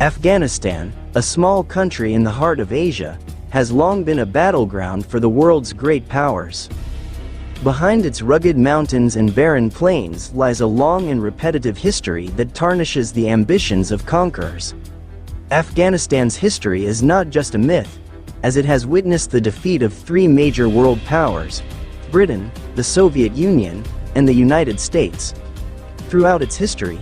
Afghanistan, a small country in the heart of Asia, has long been a battleground for the world's great powers. Behind its rugged mountains and barren plains lies a long and repetitive history that tarnishes the ambitions of conquerors. Afghanistan's history is not just a myth, as it has witnessed the defeat of three major world powers: Britain, the Soviet Union, and the United States. Throughout its history,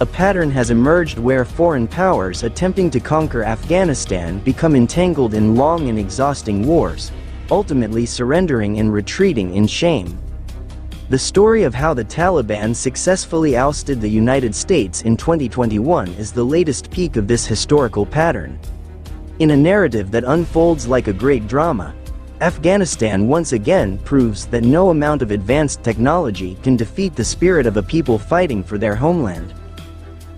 a pattern has emerged where foreign powers attempting to conquer Afghanistan become entangled in long and exhausting wars, ultimately surrendering and retreating in shame. The story of how the Taliban successfully ousted the United States in 2021 is the latest peak of this historical pattern. In a narrative that unfolds like a great drama, Afghanistan once again proves that no amount of advanced technology can defeat the spirit of a people fighting for their homeland.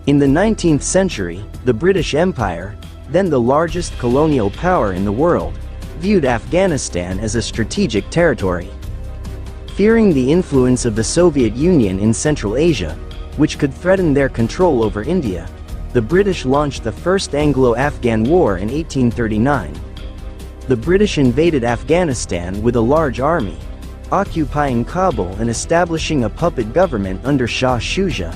In the 19th century, the British Empire, then the largest colonial power in the world, viewed Afghanistan as a strategic territory. Fearing the influence of the Soviet Union in Central Asia, which could threaten their control over India, the British launched the First Anglo-Afghan War in 1839. The British invaded Afghanistan with a large army, occupying Kabul and establishing a puppet government under Shah Shuja.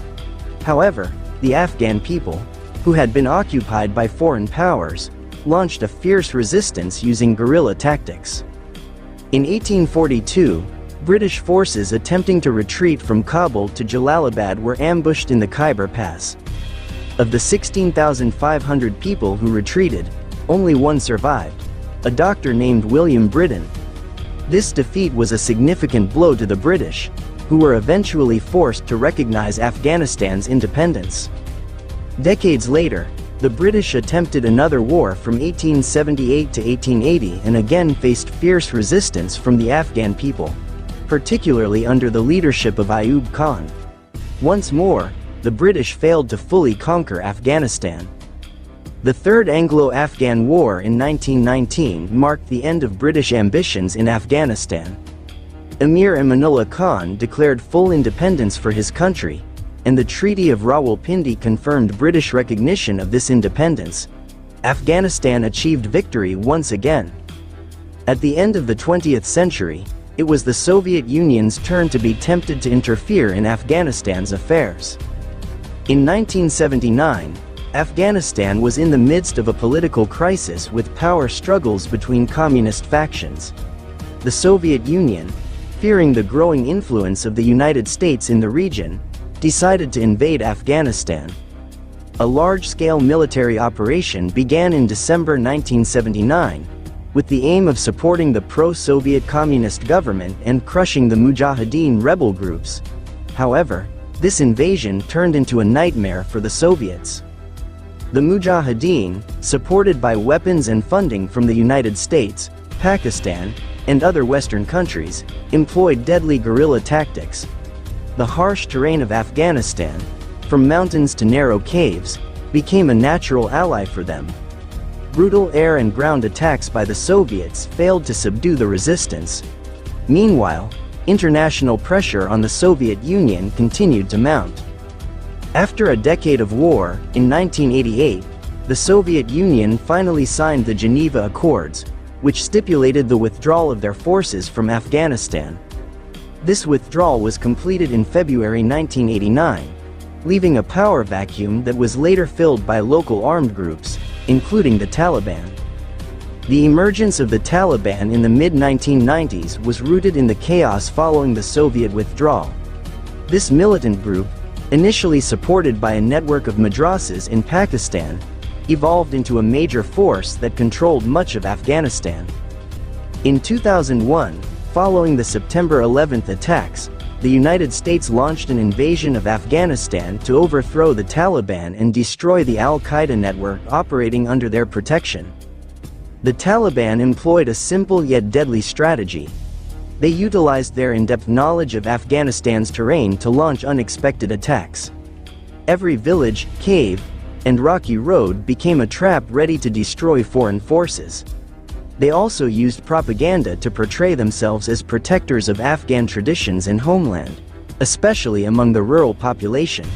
However, the Afghan people, who had been occupied by foreign powers, launched a fierce resistance using guerrilla tactics. In 1842, British forces attempting to retreat from Kabul to Jalalabad were ambushed in the Khyber Pass. Of the 16,500 people who retreated, only one survived, a doctor named William Brittain. This defeat was a significant blow to the British, who were eventually forced to recognize Afghanistan's independence. Decades later, the British attempted another war from 1878 to 1880 and again faced fierce resistance from the Afghan people, particularly under the leadership of Ayub Khan. Once more, the British failed to fully conquer Afghanistan. The Third Anglo-Afghan War in 1919 marked the end of British ambitions in Afghanistan. Emir Amanullah Khan declared full independence for his country, and the Treaty of Rawalpindi confirmed British recognition of this independence. Afghanistan achieved victory once again. At the end of the 20th century, it was the Soviet Union's turn to be tempted to interfere in Afghanistan's affairs. In 1979, Afghanistan was in the midst of a political crisis with power struggles between communist factions. The Soviet Union, fearing the growing influence of the United States in the region, decided to invade Afghanistan. A large-scale military operation began in December 1979, with the aim of supporting the pro-Soviet communist government and crushing the Mujahideen rebel groups. However, this invasion turned into a nightmare for the Soviets. The Mujahideen, supported by weapons and funding from the United States, Pakistan, and other Western countries, employed deadly guerrilla tactics. The harsh terrain of Afghanistan, from mountains to narrow caves, became a natural ally for them. Brutal air and ground attacks by the Soviets failed to subdue the resistance. Meanwhile, international pressure on the Soviet Union continued to mount. After a decade of war, in 1988, the Soviet Union finally signed the Geneva Accords, which stipulated the withdrawal of their forces from Afghanistan. This withdrawal was completed in February 1989, leaving a power vacuum that was later filled by local armed groups, including the Taliban. The emergence of the Taliban in the mid-1990s was rooted in the chaos following the Soviet withdrawal. This militant group, initially supported by a network of madrasas in Pakistan, evolved into a major force that controlled much of Afghanistan. In 2001, following the September 11th attacks, the United States launched an invasion of Afghanistan to overthrow the Taliban and destroy the Al-Qaeda network operating under their protection. The Taliban employed a simple yet deadly strategy. They utilized their in-depth knowledge of Afghanistan's terrain to launch unexpected attacks. Every village, cave, and rocky road became a trap ready to destroy foreign forces. They also used propaganda to portray themselves as protectors of Afghan traditions and homeland, especially among the rural population.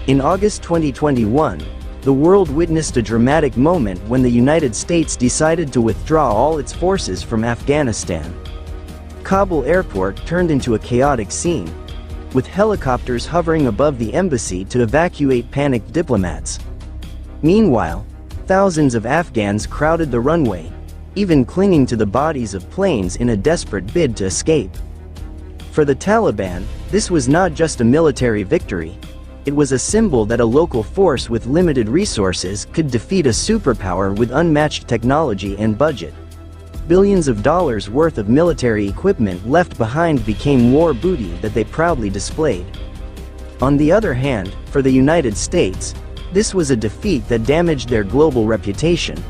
In August 2021, the world witnessed a dramatic moment when the United States decided to withdraw all its forces from Afghanistan. Kabul airport turned into a chaotic scene, with helicopters hovering above the embassy to evacuate panicked diplomats. Meanwhile, thousands of Afghans crowded the runway, even clinging to the bodies of planes in a desperate bid to escape. For the Taliban, this was not just a military victory. It was a symbol that a local force with limited resources could defeat a superpower with unmatched technology and budget. Billions of dollars worth of military equipment left behind became war booty that they proudly displayed. On the other hand, for the United States, this was a defeat that damaged their global reputation.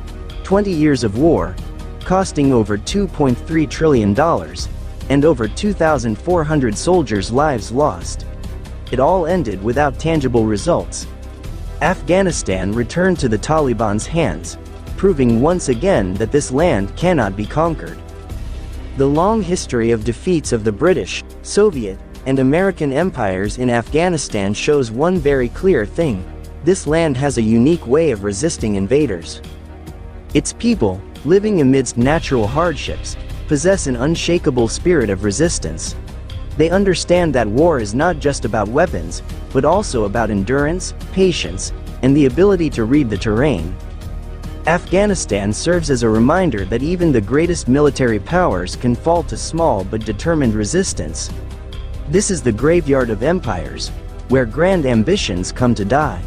20 years of war, costing over $2.3 trillion, and over 2,400 soldiers' lives lost. It all ended without tangible results. Afghanistan returned to the Taliban's hands, proving once again that this land cannot be conquered. The long history of defeats of the British, Soviet, and American empires in Afghanistan shows one very clear thing: this land has a unique way of resisting invaders. Its people, living amidst natural hardships, possess an unshakable spirit of resistance. They understand that war is not just about weapons, but also about endurance, patience, and the ability to read the terrain. Afghanistan serves as a reminder that even the greatest military powers can fall to small but determined resistance. This is the graveyard of empires, where grand ambitions come to die.